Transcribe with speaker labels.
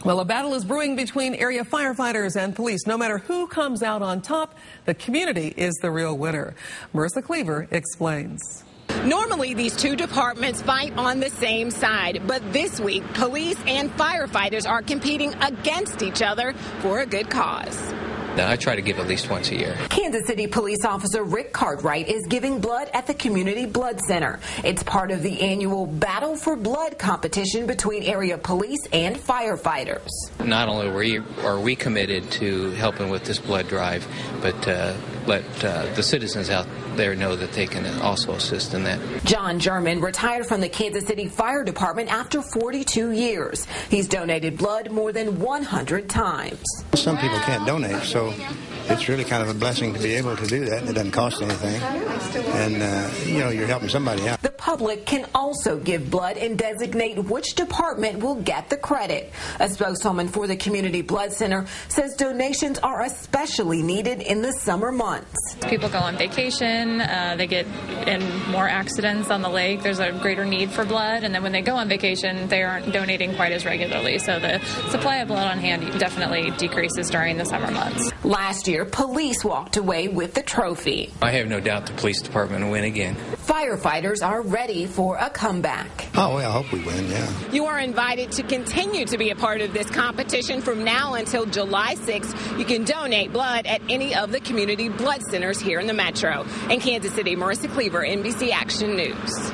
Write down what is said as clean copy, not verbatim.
Speaker 1: Well, a battle is brewing between area firefighters and police. No matter who comes out on top, the community is the real winner. Marissa Cleaver explains.
Speaker 2: Normally, these two departments fight on the same side, but this week, police and firefighters are competing against each other for a good cause.
Speaker 3: I try to give at least once a year.
Speaker 2: Kansas City police officer Rick Cartwright is giving blood at the Community Blood Center. It's part of the annual Battle for Blood competition between area police and firefighters.
Speaker 3: Not only are we committed to helping with this blood drive, but let the citizens out there know that they can also assist in that.
Speaker 2: John German retired from the Kansas City Fire Department after 42 years. He's donated blood more than 100 times.
Speaker 4: Some people can't donate, so it's really kind of a blessing to be able to do that. It doesn't cost anything, and you're helping somebody out.
Speaker 2: The public can also give blood and designate which department will get the credit. A spokeswoman for the Community Blood Center says donations are especially needed in the summer months.
Speaker 5: People go on vacation, they get in more accidents on the lake, there's a greater need for blood, and then when they go on vacation, they aren't donating quite as regularly, so the supply of blood on hand definitely decreases during the summer months.
Speaker 2: Last year, police walked away with the trophy.
Speaker 3: I have no doubt the police department will win again.
Speaker 2: Firefighters are ready for a comeback.
Speaker 4: Oh, well, I hope we win, yeah.
Speaker 2: You are invited to continue to be a part of this competition from now until July 6th. You can donate blood at any of the community blood centers here in the metro. In Kansas City, Marissa Cleaver, NBC Action News.